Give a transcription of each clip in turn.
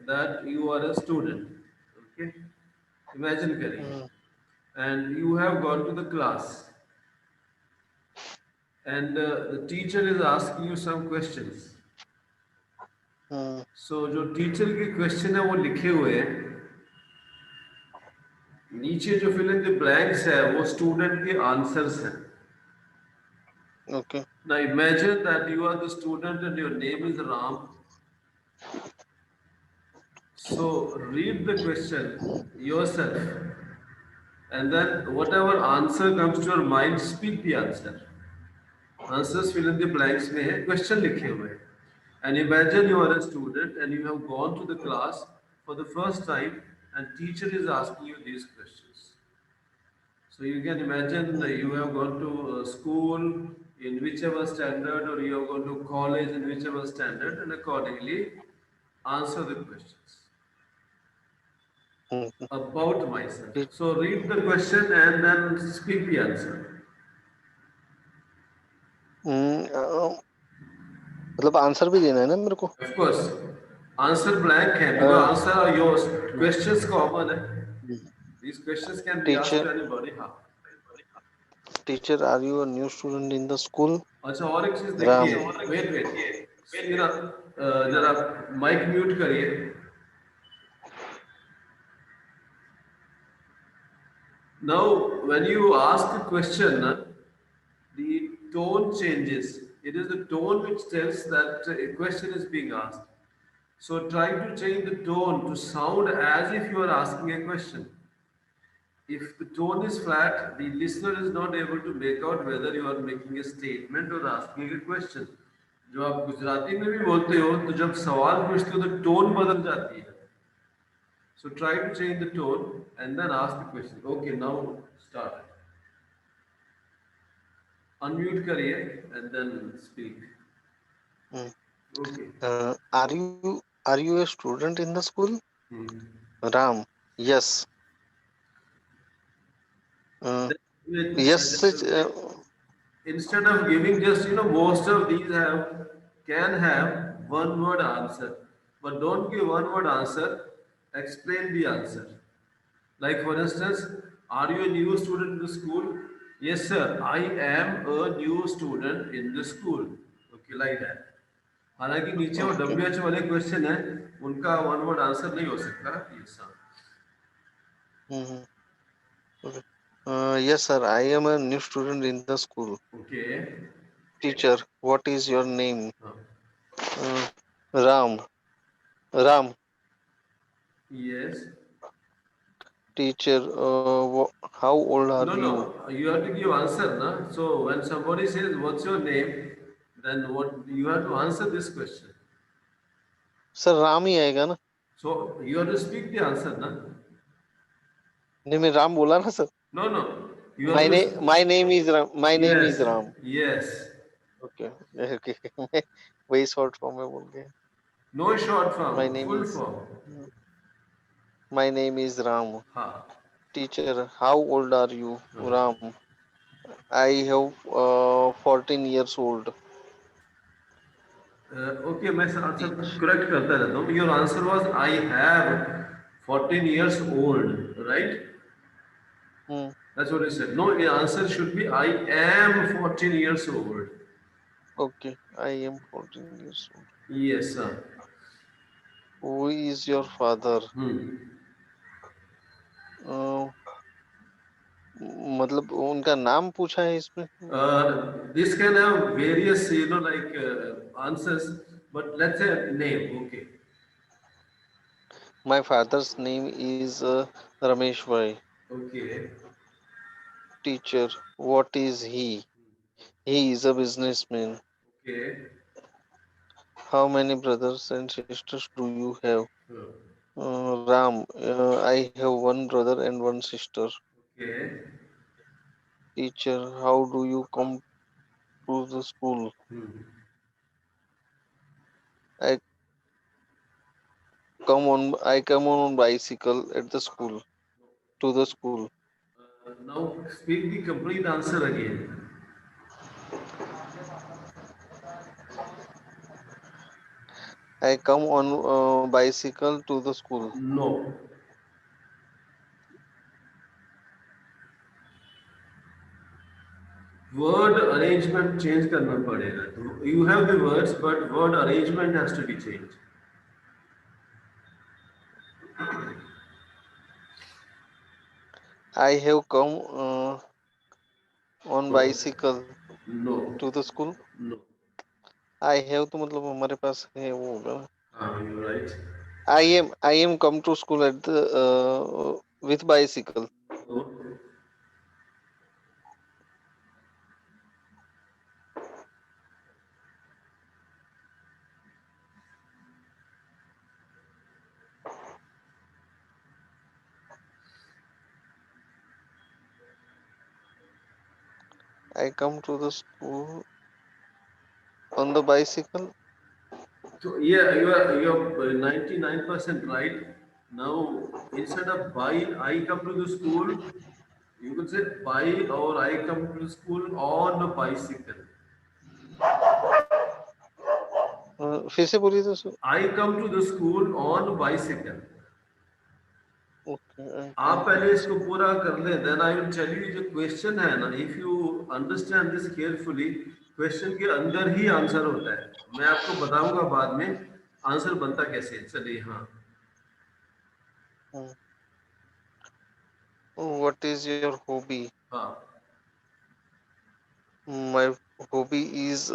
that you are a student. Okay, imagine करिए, Hmm. and you have gone to the class, and the teacher is asking you some questions. Hmm. So जो teacher के question है वो लिखे हुए हैं, नीचे जो फिल इन द ब्लैंक्स है वो स्टूडेंट के आंसर्स हैं. Okay. Now imagine that you are the student and your name is Ram. So read the question yourself, and then whatever answer comes to your mind, speak the answer. Answers fill in the blanks में है, question लिखे हुए हैं. And imagine you are a student and you have gone to the class for the first time, and teacher is asking you these questions. So you can imagine that you have gone to school in whichever standard, or you have gone to college in whichever standard, and accordingly answer the questions Hmm. about myself. Teach- So read the question and then speak the answer. मतलब answer भी देना है ना मेरे को? Of course, answer blank है because Uh, answer are yours. Questions common है. These questions can be asked teacher, to anybody. हाँ. teacher, are you a new student in the school? अच्छा और एक चीज Ram. देखिए. Wait wait. जरा जरा माइक म्यूट करिए. Now, when you ask a question, the tone changes. It is the tone which tells that a question is being asked. So try to change the tone to sound as if you are asking a question. If the tone is flat, the listener is not able to make out whether you are making a statement or asking a question. जो आप गुजराती में भी बोलते हो तो जब सवाल पूछते हो तो टोन बदल जाती है. So try to change the tone and then ask the question. Okay, now start. Unmute करिए and then speak. Hmm. Okay. Are you a student in the school? Hmm. Ram. Yes. Uh, Then yes. instead of giving just most of these have can have one word answer, but don't give one word answer. Explain the answer. Like for instance, are you a new student in the school? Yes, sir. I am a new student in the school. Okay, like that. हालांकि नीचे वो Okay. W H वाले question है, उनका one word answer नहीं हो सकता ये सब. Hmm. Okay. Yes, sir. I am a new student in the school. Okay. Teacher, what is your name? हाँ. Uh, Ram. Ram. Yes. Teacher, how old are No, you? no. You have to give answer, na. So when somebody says, "What's your name?" then what you have to answer this question. Sir Ram ही आएगा ना? So you have to speak the answer, na. नहीं, मैं राम बोला ना sir. No, no. You have My to. name, my name is Ram. My name is Yes. Ram. Yes. Okay. Okay. मैं वही short form में बोल गया. No short My form. name Full is form. My name is Ram. Ha. Teacher, how old are you? Hmm. Ram. I have 14 years old. Okay, मैं answer Teach. correct करता रहता हूँ. Your answer was I have 14 years old, right? Hmm. That's what you said. No, the answer should be I am 14 years old. Okay. I am 14 years old. Yes, sir. Who is your father? Hmm. Uh, मतलब उनका नाम पूछा है इसमें? This can have various, like answers, but let's say name. Okay. My father's name is Ramesh Bhai. Okay. Teacher, what is he? He is a businessman. Okay. How many brothers and sisters do you have? Hmm. Ram, I have one brother and one sister. Okay. Teacher, how do you come to the school? Hmm. I I come on bicycle at the school to the school. Now speak the complete answer again. I come on bicycle to the school. No. Word arrangement change करना पड़ेगा. You have the words, but word arrangement has to be changed. I have come on No. bicycle No. to the school. No. I have तो मतलब हमारे पास है वो होगा ना. You're right. I am come to school at the with bicycle. No. I come to the school on the bicycle. So yeah, you're 99% right. Now instead of buy, I come to the school. You could say buy or I come to the school on a bicycle. फिर से बोलिए तो I come to the school on bicycle. okay. I आप come to पहले the इसको पूरा कर लें, then I will tell you जो क्वेश्चन है ना, if you understand this carefully, question के अंदर ही आंसर होता है. मैं आपको बताऊंगा बाद में आंसर बनता कैसे है. चलिए. हाँ. school. What is your hobby? हाँ. My hobby is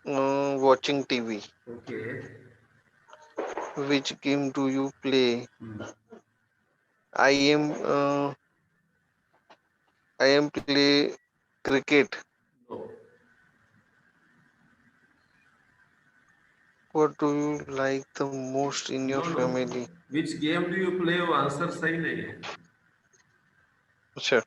watching TV. Okay. Which game do you play? Hmm. I am I am play cricket. No. What do you like the most in your no no. family? Which game do you play, वो answer सही नहीं है. अच्छा.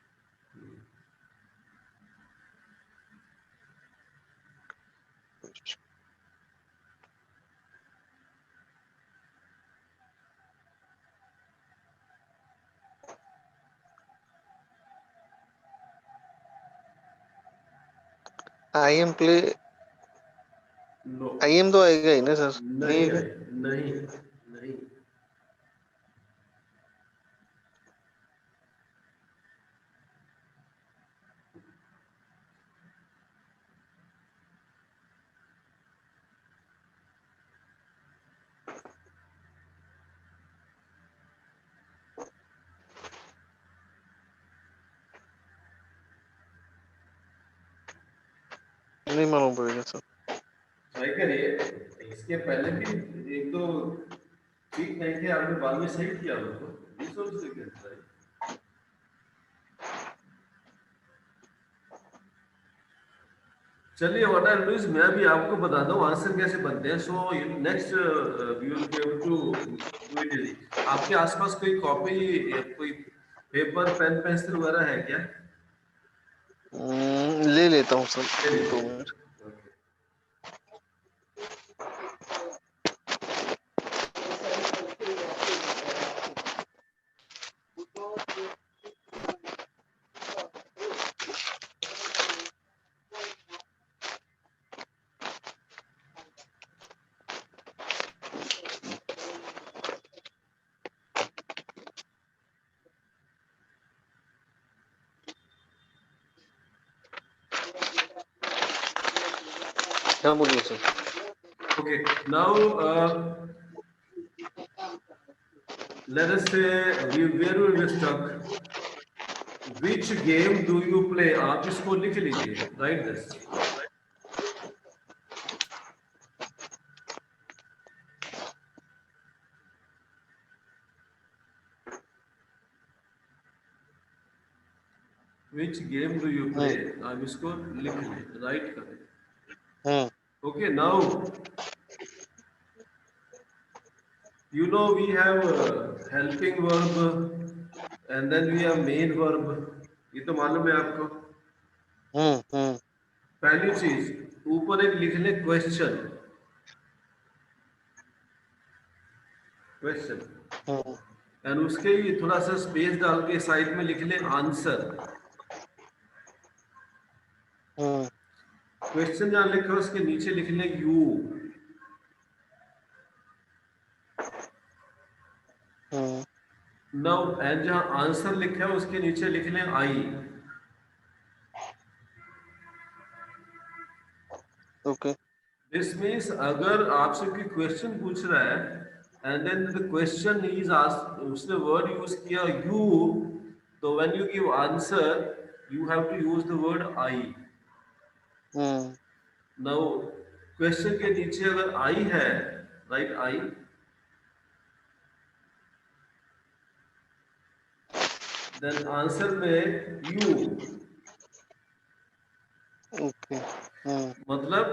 I am play. No. I am तो आएगा ही ना sir. नहीं नहीं है. है. नहीं. नहीं. नहीं मालूम पड़ेगा सर. ट्राई करिए. इसके पहले भी एक दो ठीक नहीं थे, आपने बाद में सही किया उनको. This also you can try. चलिए, व्हाट आई डू इज, मैं भी आपको बताता हूँ आंसर कैसे बनते हैं. So next we will be able to do it easy. आपके आसपास कोई कॉपी, कोई पेपर, पेन, पेंसिल वगैरह है क्या? ले लेता हूँ सर. चलिए. 2 मिनट. ओके. हाँ बोलिए sir. Okay, now let us say where were we stuck? Which game do you play? आप इसको लिख लीजिए. Write this. Which game do you play? आप इसको लिख लें. Write करें. Okay, now you know we have helping verb and then we have main verb. ये तो मालूम है आपको. पहली चीज, ऊपर एक लिख लें क्वेश्चन. क्वेश्चन. एंड उसके ही थोड़ा सा स्पेस डाल के साइड में लिख लें आंसर. क्वेश्चन जहाँ लिखा है उसके नीचे लिख लें यू. नाउ एंड जहाँ आंसर लिखा है उसके नीचे लिख लें आई. Okay. दिस मीन्स अगर आपसे कोई क्वेश्चन पूछ रहा है and then the question is asked, उसने वर्ड यूज किया यू, तो when you give answer you have to use the word I. Hmm. Now question के नीचे अगर आई है, राइट आई, देन आंसर में यू. Okay. Hmm. मतलब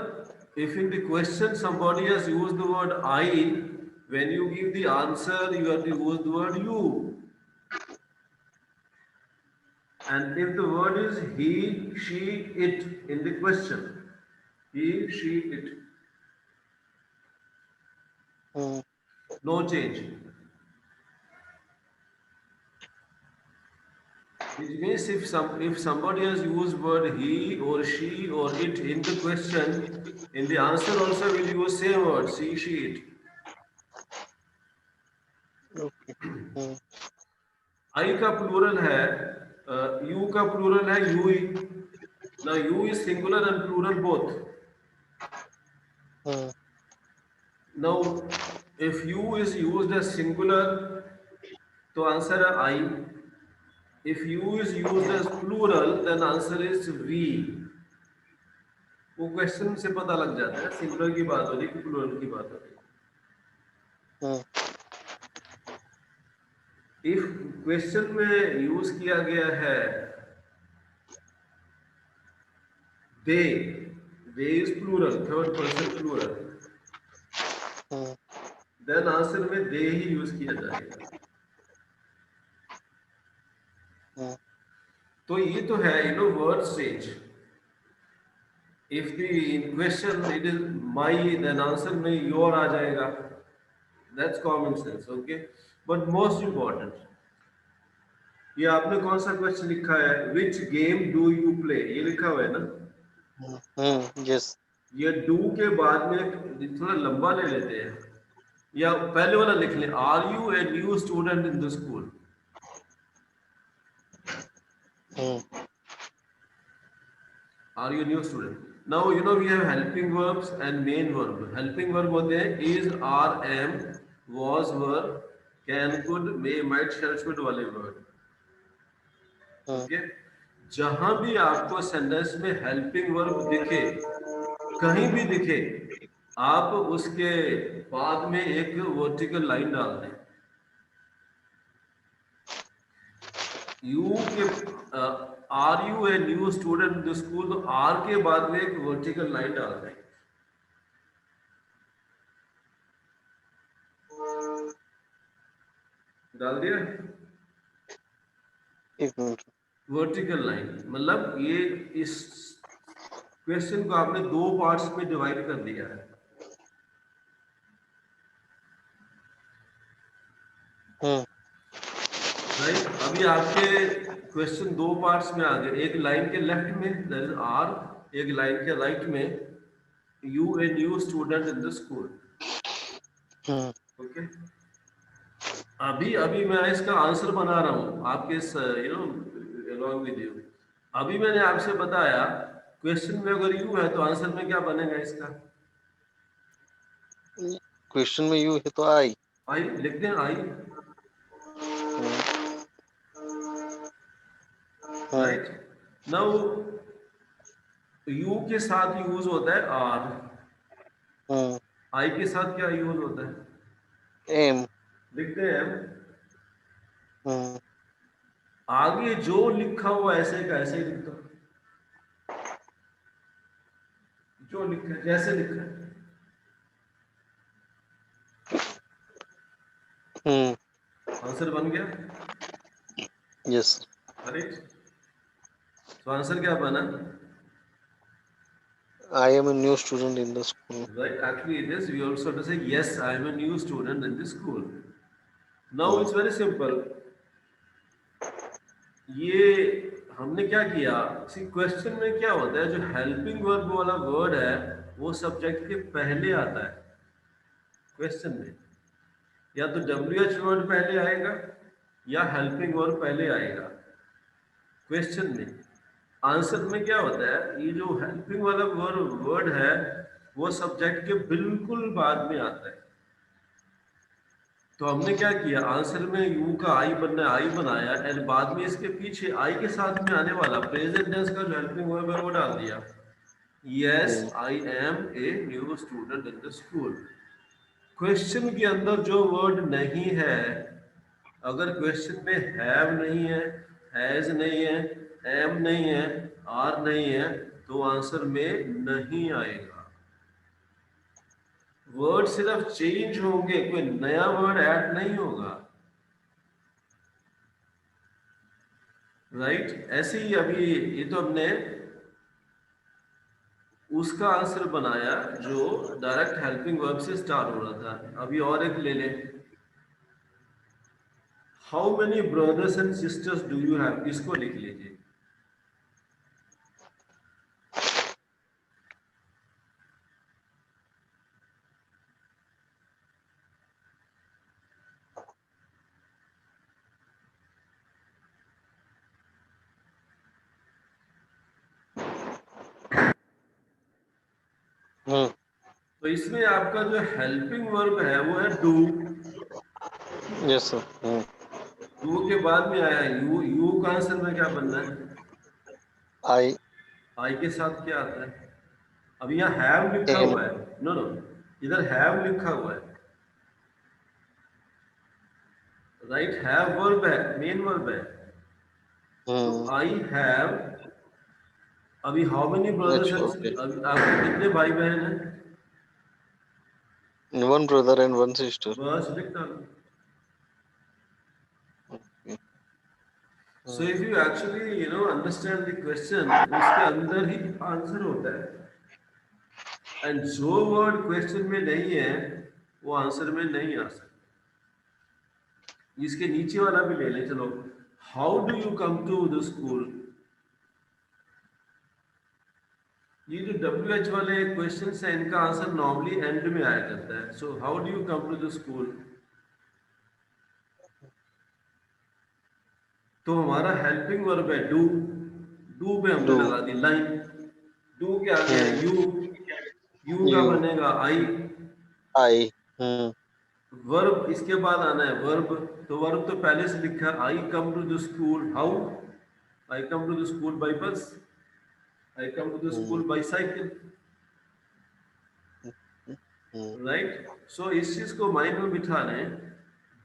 if in the question somebody has used the word I, when you give the answer you have to use the word you. And if the word is he, she, it in the question, he, she, it, Hmm. no change. Which means if somebody has used word he or she or it in the question, in the answer also will use same word, she, she, it. Okay. Hmm. I का plural है, you का plural है you. Now you is singular and plural both. Hmm. Now if you is used as singular, तो answer है I. If you is used as plural, then answer is we. वो question से पता लग जाता है सिंगुलर की बात हो रही है कि प्लूरल की बात हो रही Hmm. है. इफ क्वेश्चन में यूज किया गया है they, they is plural, third person plural, Hmm. Then answer में दे ही यूज किया जाएगा. Hmm. तो ये तो है word change. If the in question it is my, then answer में your आ जाएगा. That's common sense, okay? But most important, ये आपने कौन सा क्वेश्चन लिखा है? Which game do you play? ये लिखा हुआ है ना? Hmm. Yes. ये do के बाद में थोड़ा लंबा ले लेते हैं, या पहले वाला लिख लें. Are you a new student in the school? Hmm. Are you a new student? Now we have helping verbs and main verb. Helping verb होते हैं is, are, am, was, were, can, could, may, might, shall, should वाले word. Hmm. Okay. जहां भी आपको sentence में helping verb दिखे, कहीं भी दिखे, आप उसके बाद में एक वर्टिकल लाइन डाल दें. यू के are you a new student in the school, तो आर के बाद में एक वर्टिकल लाइन डाल दें. डाल दिया. एक मिनट. वर्टिकल लाइन मतलब ये इस क्वेश्चन को आपने दो पार्ट्स में डिवाइड कर दिया है. Hmm. राइट. अभी आपके क्वेश्चन दो पार्ट्स में आ गए. एक लाइन के लेफ्ट में दैट इज आर, एक लाइन के राइट में you a new student in the school. Hmm. Okay. अभी अभी मैं इसका आंसर बना रहा हूँ आपके along with you. अभी मैंने आपसे बताया क्वेश्चन में अगर यू है तो आंसर में क्या बनेगा इसका? क्वेश्चन में यू है तो आई. आई लिख दें आई. Hmm. Hmm. Right. Now you के साथ यूज होता है आर, Hmm. आई के साथ क्या यूज होता है? एम. लिखते हैं. Hmm. आगे जो लिखा हुआ ऐसे का ऐसे ही लिख दो. जो लिखा है जैसे लिखा है. Hmm. आंसर बन गया. Yes. राइट. तो आंसर क्या बना? I am a new student in the school. Right. Actually, it is. We also have to say yes. I am a new student in this school. Now Hmm. it's very simple. ये हमने क्या किया, सी question में क्या होता है, जो helping verb वाला वर्ड है वो सब्जेक्ट के पहले आता है क्वेश्चन में. या तो डब्ल्यू एच वर्ड पहले आएगा या हेल्पिंग वर्ब पहले आएगा क्वेश्चन में। आंसर में क्या होता है, ये जो हेल्पिंग वाला वर्ड है वो सब्जेक्ट के बिल्कुल बाद में आता है। तो हमने क्या किया, आंसर में यू का आई बनना, आई बनाया एंड बाद में इसके पीछे आई के साथ में आने वाला प्रेजेंट टेंस का जो हेल्पिंग वर्ब है वो डाल दिया। Yes hmm, I am a new student in the school. Question के अंदर जो वर्ड नहीं है, अगर क्वेश्चन में हैव नहीं है, हैज नहीं है, एम नहीं है, आर नहीं है, तो आंसर में नहीं आएगा। वर्ड सिर्फ चेंज होंगे, कोई नया वर्ड ऐड नहीं होगा। राइट, ऐसे ही अभी ये तो हमने उसका आंसर बनाया जो डायरेक्ट हेल्पिंग वर्ब से स्टार्ट हो रहा था। अभी और एक ले लें, how many brothers and sisters do you have, इसको लिख लीजिए। हम्म, तो इसमें आपका जो हेल्पिंग वर्ब है वो है डू। Yes sir. डू के बाद में आया यू, यू का आंसर में क्या बनना है, आई आई के साथ क्या आता है। अब यहाँ हैव लिखा एम। हुआ है, नो नो, इधर हैव लिखा हुआ है। राइट, हैव वर्ब है, मेन वर्ब है। तो हम्म, आई हैव, अभी हाउ मेनी ब्रदर्स अच्छा, ओके। एंड, अभी आपके कितने भाई बहन हैं, one brother and one sister. बस लिख डालो। So if you actually understand the question, उसके अंदर ही आंसर होता है। एंड जो वर्ड क्वेश्चन में नहीं है वो आंसर में नहीं आ सकता। इसके नीचे वाला भी ले लें, चलो, how do you come to the school. ये जो डब्ल्यू एच वाले क्वेश्चन है इनका आंसर नॉर्मली एंड में आया करता है। So how do you come to the school, तो हमारा हेल्पिंग वर्ब है डू। डू पे हमने डू। लगा दी लाइन। डू के आगे है हम्म, यू, यू का यू। बनेगा आई। आई। हम्म, वर्ब इसके बाद आना है वर्ब, तो वर्ब तो पहले से लिखा है, I come to the school how, I come to the school by bus, I come to the hmm, school by cycle. Hmm, right, so इस चीज को माइंड में बिठा लें,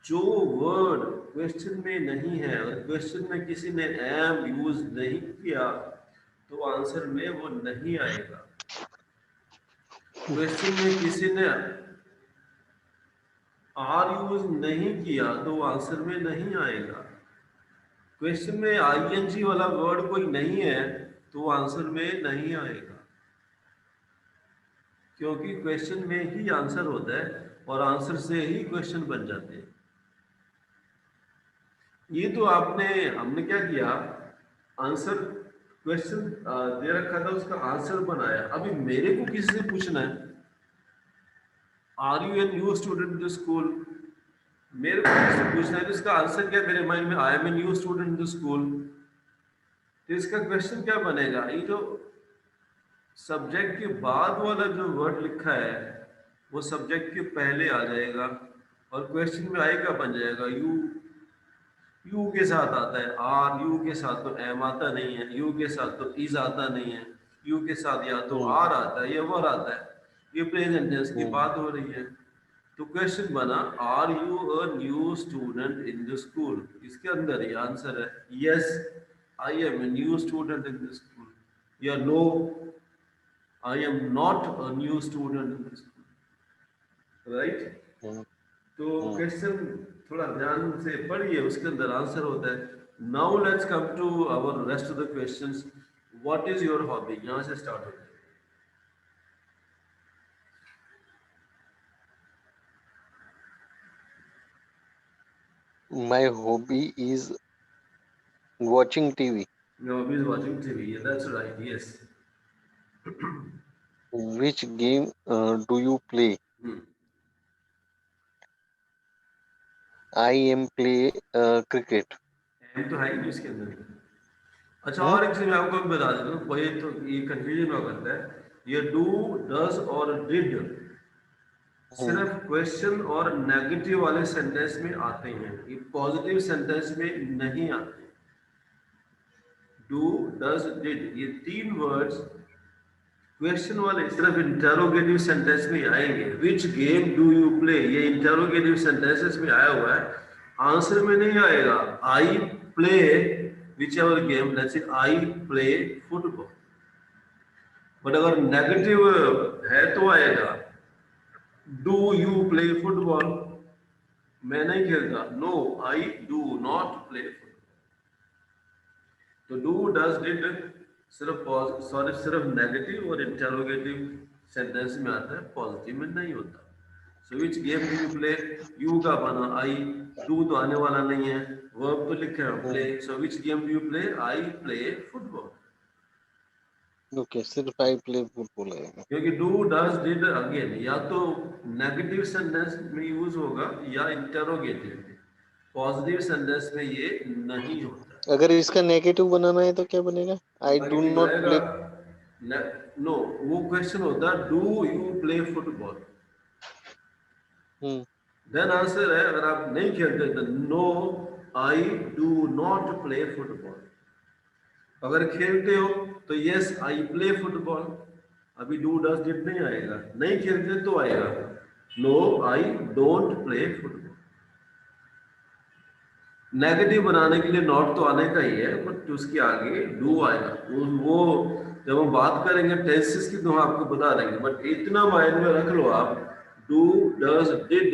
जो वर्ड क्वेश्चन में नहीं है और क्वेश्चन में किसी ने एम यूज नहीं किया तो आंसर में वो नहीं आएगा। क्वेश्चन में किसी ने आर यूज नहीं किया तो आंसर में नहीं आएगा। क्वेश्चन में आईएनजी वाला वर्ड कोई नहीं है तो आंसर में नहीं आएगा, क्योंकि क्वेश्चन में ही आंसर होता है और आंसर से ही क्वेश्चन बन जाते हैं। ये तो आपने, हमने क्या किया, आंसर क्वेश्चन दे रखा था उसका आंसर बनाया। अभी मेरे को किसी से पूछना है, are you an new student in the school, मेरे को किसी से पूछना है तो इसका आंसर क्या मेरे माइंड में, I am a new student in the school. तो इसका क्वेश्चन क्या बनेगा, ये जो सब्जेक्ट के बाद वाला जो वर्ड लिखा है वो सब्जेक्ट के पहले आ जाएगा और क्वेश्चन में आएगा बन जाएगा यू। यू के साथ आता है आर, यू के साथ तो एम आता नहीं है, यू के साथ तो इज आता नहीं है, यू के साथ या तो हम्म, आर आता है या वर आता है। ये प्रेजेंट टेंस की हम्म, बात हो रही है। तो क्वेश्चन बना, are you a new student in the school, इसके अंदर ये आंसर है yes I am a new student in the school, या no I am not a new student in the school. Right, hmm, तो hmm. Question थोड़ा ध्यान से पढ़िए, उसके अंदर आंसर होता है। Now let's come to our rest of the questions. What is your hobby, यहाँ से स्टार्ट होता है। My hobby is watching TV. Your hobby is watching TV, yeah, that's right, yes. Which game do you play? Hmm. I am play cricket. Am तो है ही नहीं इसके अंदर। अच्छा, Hmm? और एक चीज मैं आपको बता देता हूँ, कोई तो ये कंफ्यूजन हुआ करता है। ये डू, डज और डिड Hmm. सिर्फ क्वेश्चन और नेगेटिव वाले सेंटेंस में आते हैं, ये पॉजिटिव सेंटेंस में नहीं आते। डू, डज, डिड, ये तीन वर्ड्स क्वेश्चन वाले सिर्फ इंटरोगेटिव सेंटेंस में आएंगे। विच गेम डू यू प्ले, ये इंटरोगेटिव सेंटेंसेस में आया हुआ है, आंसर में नहीं आएगा। I play which ever game, let's say I play football. But अगर नेगेटिव है तो आएगा डू यू प्ले फुटबॉल, मैं नहीं खेलता, no I do not play football. तो डू, डज, डिड सिर्फ सिर्फ नेगेटिव और इंटरोगेटिव सेंटेंस में आता है, पॉजिटिव में नहीं होता। So which game do you play, you का बना आई, डू तो आने वाला नहीं है, वर्ब तो लिखे हैं play. So which game do you play, I play football. Okay, सिर्फ I play football आएगा। क्योंकि डू, डज, डिड अगेन या तो नेगेटिव सेंटेंस में यूज होगा या इंटरोगेटिव में, पॉजिटिव सेंटेंस में ये नहीं होता। अगर इसका नेगेटिव बनाना है तो क्या बनेगा? I do नेगेटिव not आएगा, play. नो, वो क्वेश्चन होता है do you play football, Hmm. Then answer है। अगर आप नहीं खेलते तो no I do not play football. अगर खेलते हो तो यस आई प्ले फुटबॉल। अभी डू, डज, डिड नहीं आएगा, नहीं खेलते तो आएगा no I don't play football. Negative बनाने के लिए नॉट तो आने का ही है, बट उसके आगे डू आएगा। वो जब हम बात करेंगे टेंसेस की तो हम आपको बता देंगे, बट इतना माइंड में रख लो आप, डू, डज, डिड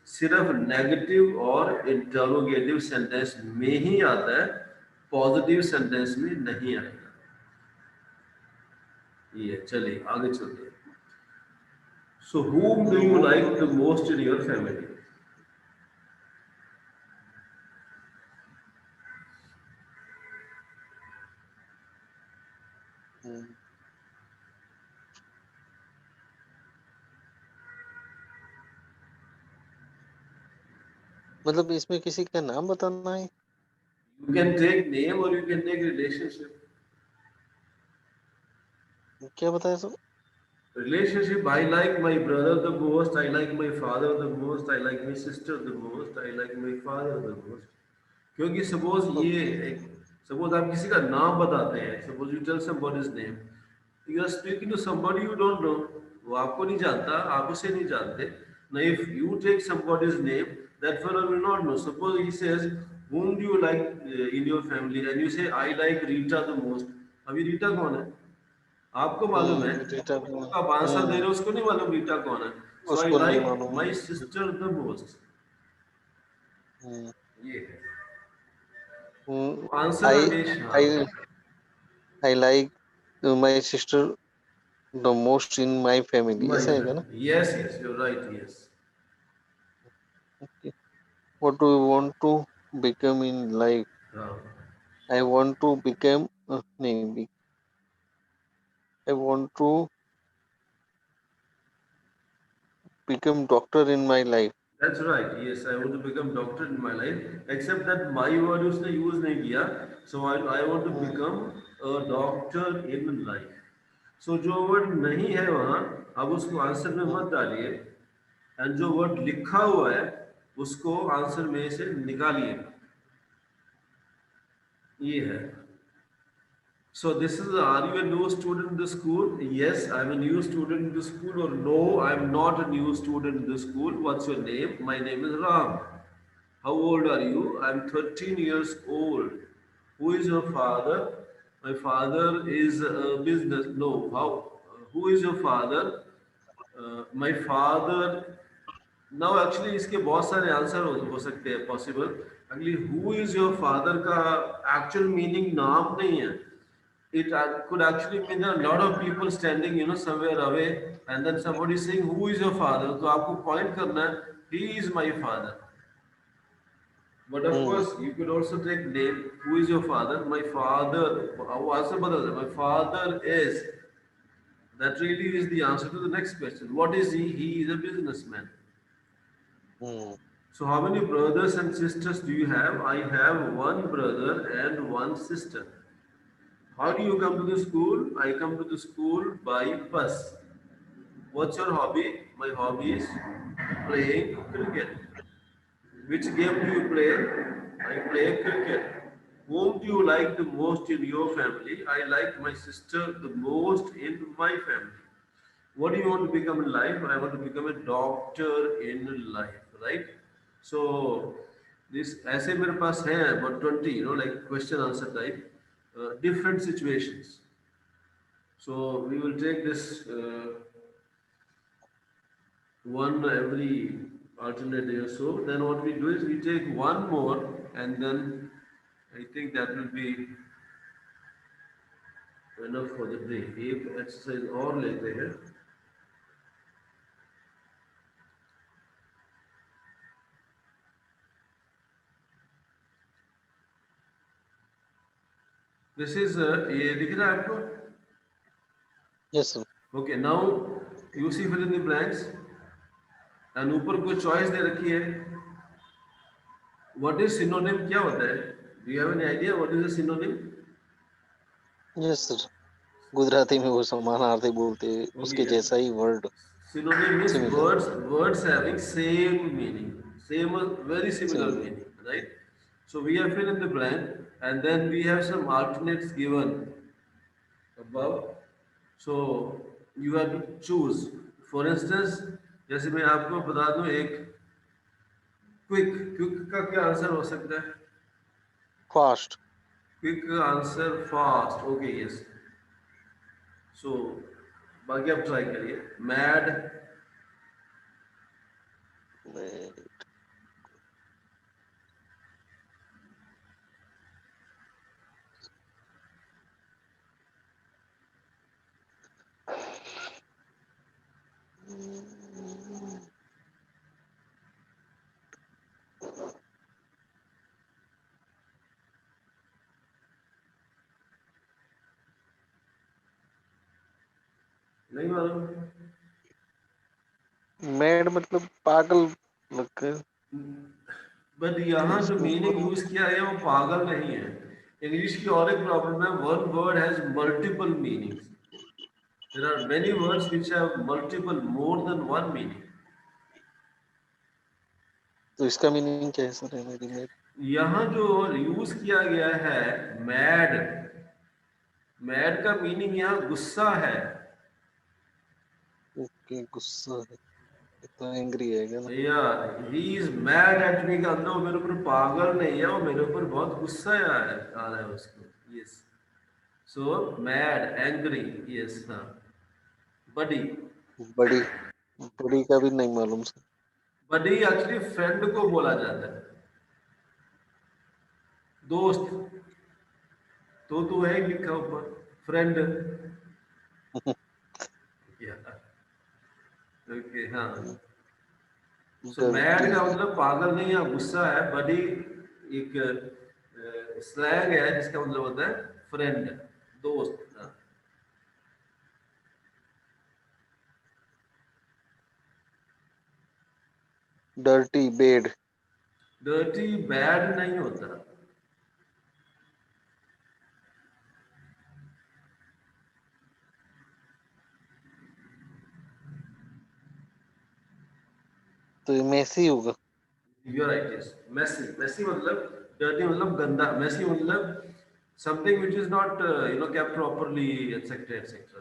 सिर्फ नेगेटिव और इंटरोगेटिव सेंटेंस में ही आता है, पॉजिटिव सेंटेंस में नहीं आएगा। ये चलिए आगे चलते हैं। सो whom do you like the most in your family? Hmm. मतलब इसमें किसी का नाम बताना है? You can take name or you can take relationship. क्या बताया sir? Relationship, I like my brother the most, I like my father the most, I like my sister the most, I like my father the most. क्योंकि suppose ये Okay. एक, suppose आप किसी का नाम बताते हैं, suppose you tell somebody's name, you are speaking to somebody you don't know, वो आपको नहीं जानता, आप उसे नहीं जानते ना। if you take somebody's name, that fellow will not know. Suppose he says whom do you like in your family and you say I like Rita the most, अभी रीटा कौन है आपको मालूम है, डेटा। उसका आप आंसर दे रहे हो, उसको नहीं मालूम रीटा कौन है। सो आई उसको नहीं लाइक मालूम। माई सिस्टर द मोस्ट, हम्म, ये है हम्म, आंसर I हमेशा। I I like my sister the most in my family, माई, ऐसा है क्या ना? Yes yes you right, yes. Okay. What do you want to become in life? हाँ, I want to become नहीं, I want to become doctor in my life. That's right, yes I want to become doctor in my life, except that my word उसने use नहीं किया। So I I want to hmm, become a doctor in life. So जो word नहीं है वहाँ, अब उसको answer में हम्म, मत डालिए, एंड जो वर्ड लिखा हुआ है उसको आंसर में से निकालिए, ये है। So this is, are you a new student in the school? Yes, I'm a new student in the school. Or no, I'm not a new student in the school. What's your name? My name is Ram. How old are you? I'm 13 years old. Who is your father? My father is a business. No, how? Who is your father? My father. Now actually इसके बहुत सारे answer हो सकते हैं possible. Actually who is your father का actual meaning नाम नहीं है। it could actually mean there are a lot of people standing, you know, somewhere away, and then somebody saying who is your father, तो आपको point करना है he is my father, but of hmm, course you could also take name, who is your father, my father, वो answer बदल जाए, my father is, that really is the answer to the next question, what is he is a businessman. Hmm, So how many brothers and sisters do you have? I have one brother and one sister. How do you come to the school? I come to the school by bus. What's your hobby? My hobby is playing cricket. Which game do you play? I play cricket. Whom do you like the most in your family? I like my sister the most in my family. What do you want to become in life? I want to become a doctor in life, right? So this ऐसे मेरे पास है about 20, like question answer type, different situations. So we will take this one every alternate day or so. Then what we do is we take one more, and then I think that will be enough for the day. एक exercise और लेते हैं. This is ये दिख रहा है आपको? Yes, sir. Okay, now you see fill in the blanks, and ऊपर कोई choice दे रखी है. What is synonym? क्या होता है? Do you have any idea what is a synonym? Yes, sir. Gujarati में वो समानार्थी बोलते हैं, Okay, उसके yes. जैसा ही word Synonym means similar. words having same meaning, same or very similar similar. meaning, right? So we have fill in the blank, and then we have some alternates given above. So you have to choose. For instance, जैसे मैं आपको बता दूं एक quick का क्या answer हो सकता है? Fast. Quick answer fast. Okay yes. So बाकी आप ट्राई करिए. मैड. नहीं मालूम. मैड मतलब पागल लगता है. बट यहाँ जो मीनिंग यूज किया है वो पागल नहीं है. इंग्लिश की और एक प्रॉब्लम है. One word has multiple meanings. There are many words which have multiple more than one meaning. तो इसका मीनिंग क्या है सर? मेरी मैड. यहाँ जो यूज किया गया है मैड. मैड का मीनिंग यहाँ गुस्सा है. ओके, गुस्सा है तो एंग्री है क्या ना? या he is mad at me का अंदर वो मेरे ऊपर पागल नहीं है. वो मेरे ऊपर बहुत गुस्सा आ रहा है उसको. Yes. So mad angry. Yes. हाँ. बडी. बड़ी. बड़ी का भी नहीं मालूम सर. बडी एक्चुअली फ्रेंड को बोला जाता है. दोस्त. तो है ही लिखा ऊपर फ्रेंड. ओके. हाँ. So mad dirty. का मतलब पागल नहीं है, गुस्सा है. बडी एक स्लैंग है जिसका मतलब होता है फ्रेंड, दोस्त. हाँ. Dirty bed. डर्टी बैड नहीं होता. तो ये मैसी होगा. You are right. Yes. Messy. Messy मतलब डर्टी मतलब गंदा. मेसी मतलब something which is not kept properly, etc etc.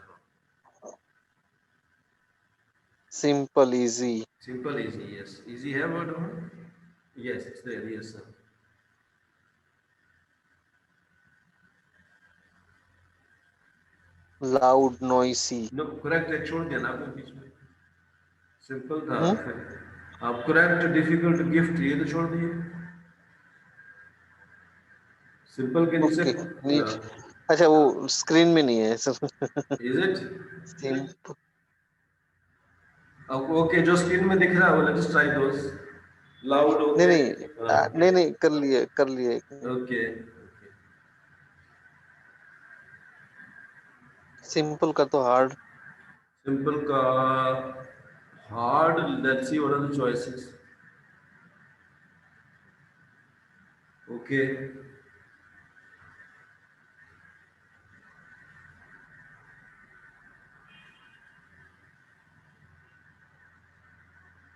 Simple easy. Simple, easy. Yes. Easy है word. Yes, it's there. Yes sir. Loud noisy. No correct है. छोड़ दिया ना आपने बीच में. सिंपल था. आप करेक्ट डिफिकल्ट गिफ्ट ये तो छोड़ दिए. सिंपल के नीचे. ओके. अच्छा, वो स्क्रीन में नहीं है sir. Is it? Simple. Okay. जो स्क्रीन में दिख रहा है वो लेट्स ट्राई दोस. लाउड. नहीं ओके. नहीं. नहीं नहीं, कर लिए कर लिए. ओके. सिंपल का तो हार्ड. सिंपल का hard. Let's see what are the choices. Okay.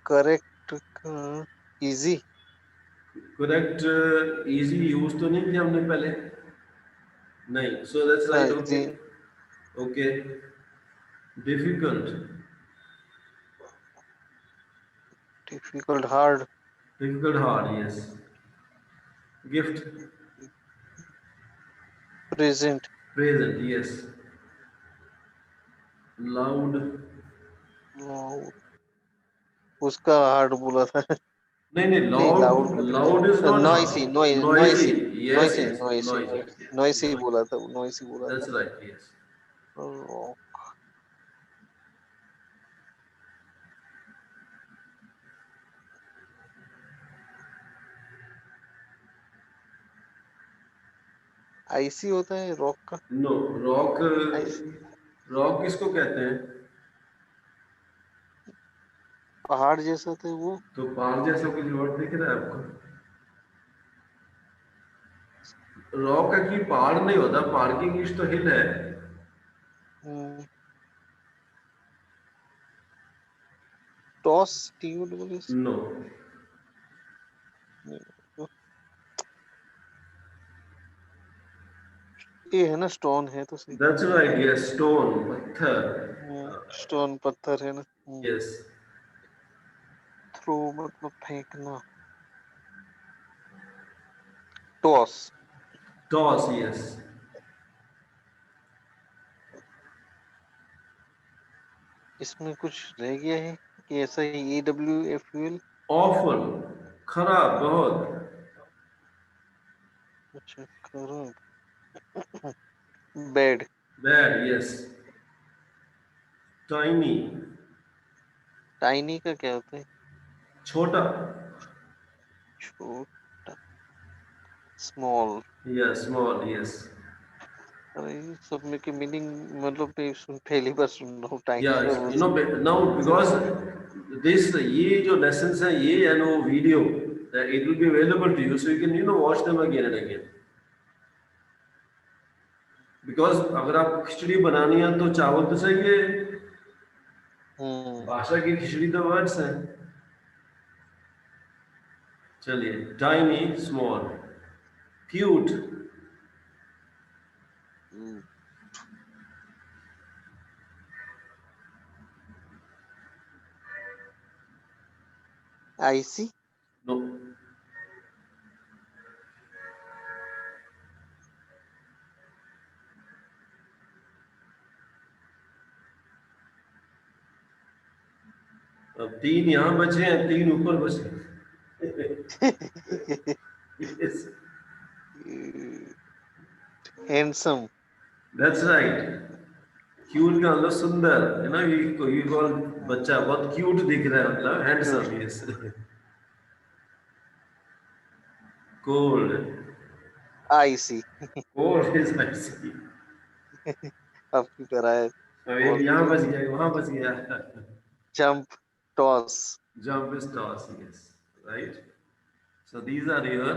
Correct, easy. Correct, easy use तो नहीं किया हमने पहले, नहीं, so that's right, okay. Easy, okay, difficult, difficult, hard, difficult hard, yes. Gift, present. Present, yes. Loud, उसका hard बोला था। नहीं नहीं, नहीं, लाउड, लाउड का loud is present, not noisy, hard, noisy, noisy, yes noisy, yes, noisy, noisy, noisy, noisy noise, बोला था, noisy बोला था। That's right, yes. आईसी होता है रॉक का। नो, रॉक, आईसी रॉक किसको कहते हैं? पहाड़ जैसा था वो। तो पहाड़ जैसा कुछ वर्ड दिख रहा है आपको? रॉक की पहाड़ नहीं होता, पहाड़ की इंग्लिश तो हिल है। Toss, TOS। नो, ये है ना, स्टोन है तो सही। दैट्स राइट, यस, स्टोन, पत्थर, स्टोन पत्थर है ना। यस। थ्रो मतलब फेंकना। टॉस। Toss, yes. इसमें कुछ रह गया है कि ऐसा ही AWFUL। ऑफल, खराब, बहुत। अच्छा, खराब। Bad. Bad, yes. Tiny, tiny का क्या होता है? छोटा, छोटा, स्मॉल। या स्मॉल, यस। अरे ये सब में की मीनिंग, मतलब मैं पहली बार सुन रहा हूँ या, टाइनी और यू नो, उस नाउ बिकॉज सेंस। दिस, ये जो लेसन्स हैं ये एंड वो video, it will be available to you, so you can watch them again and again. Because अगर आपको खिचड़ी बनानी है तो चावल तो चाहिए, हम्म। भाषा की खिचड़ी तो वर्ड्स हैं। चलिए, tiny, small, cute, I see. No, अब तीन यहाँ बचे हैं, तीन ऊपर बचे। Yes, handsome. that's right. Cute का मतलब सुंदर है ना, ये कॉल, बच्चा बहुत क्यूट दिख रहा है, मतलब handsome, yes. Cold, icy. Cold is icy. आपकी तरह है। अब एक और यहाँ कोई? बच गया, एक वहां बच गया। Jump, toss. Jump is toss, yes, right. So these are your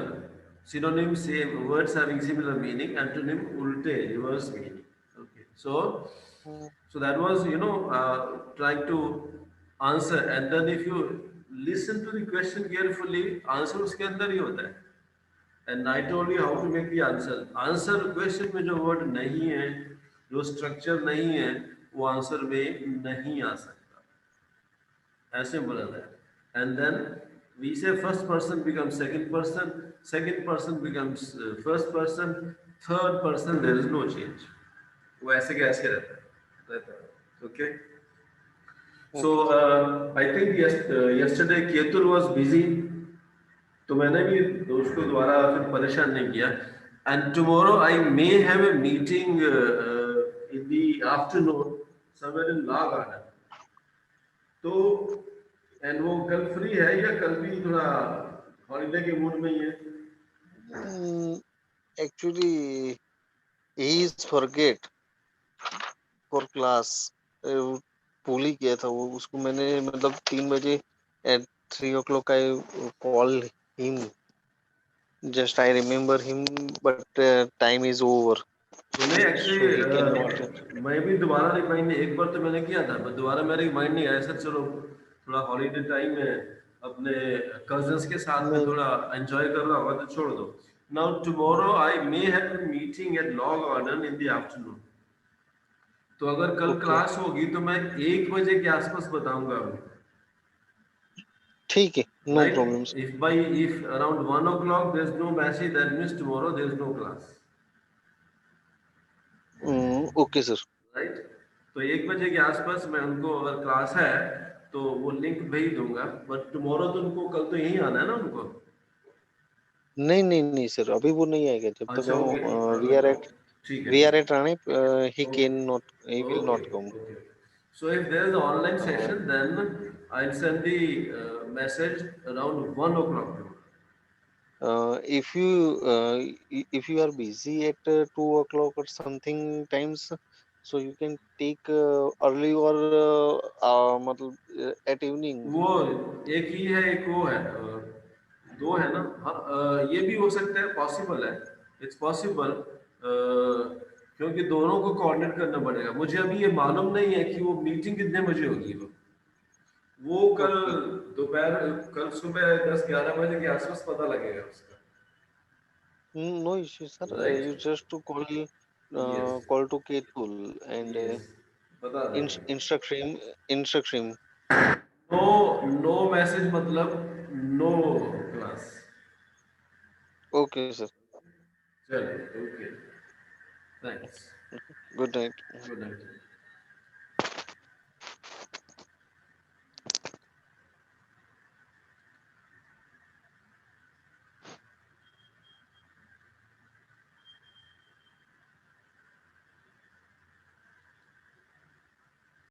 synonyms, same words having similar meaning. Antonym, ulte, reverse meaning. Okay, so that was, trying to answer, and then if you listen to the question carefully, answer उसके अंदर ही होता है। And I told you how to make the answer. Answer question में जो word नहीं है, जो structure नहीं है, वो answer में नहीं आ सकता। ऐसे बोला था। And then we say first person becomes second person becomes first person, third person there is no change. वो ऐसे के ऐसे रहता है। Okay. So I think yesterday Ketul was busy, तो मैंने भी उसको दोबारा फिर परेशान नहीं किया। And tomorrow I may have a meeting in the afternoon somewhere in Law Garden. तो एंड वो कल फ्री है या कल भी थोड़ा हॉलीडे के मूड में ही है? Actually he is forget for class. भूल ही किया था वो, उसको मैंने मतलब 3 बजे at 3 o'clock I call him Just I remember him, but time is over, तो नहीं so he cannot. एक्चुअली मैं भी दोबारा रिमाइंड नहीं, एक बार तो मैंने किया था पर दोबारा मेरा रिमाइंड नहीं आया सर। चलो थोड़ा हॉलीडे टाइम में अपने कजन्स के साथ में नहीं, थोड़ा एंजॉय कर रहा होगा तो छोड़ दो। Now tomorrow I may have a meeting at law garden in the afternoon. तो अगर कल ओके, क्लास होगी तो मैं 1 बजे के आसपास बताऊंगा। ठीक है, no Right? Problem. If around 1 o'clock there's no message, that means tomorrow there's no class. Okay sir. Right. तो 1 बजे के आसपास मैं उनको अगर क्लास है तो वो लिंक भेज दूंगा। बट टुमारो तो उनको कल तो यहीं आना है ना उनको। नहीं नहीं नहीं सर, अभी वो नहीं आएगा जब तक अच्छा ओके। हम वी आर तो एट ठीक है वी आर ठीक एट राणे, ही है। Can not, he okay will okay not come. Okay. So if there is online session then I send the message around 1 o'clock tomorrow. If you are busy at 2 o'clock or something times, so you can take early or मतलब at evening. वो एक ही है एक वो है दो है ना। हाँ ये भी हो सकता है, पॉसिबल है। इट्स पॉसिबल क्योंकि दोनों को कोऑर्डिनेट करना पड़ेगा। मुझे अभी ये मालूम नहीं है कि वो मीटिंग कितने बजे होगी। वो कल Okay. दोपहर कल सुबह 10-11 बजे के आसपास पता लगेगा उसका। No issue, sir. Right. You just to yes call to Ketul and yes बता देंगे। instruct him. No no message मतलब नो क्लास। Okay, sir. चलिए okay. Thanks. Good night. Good night.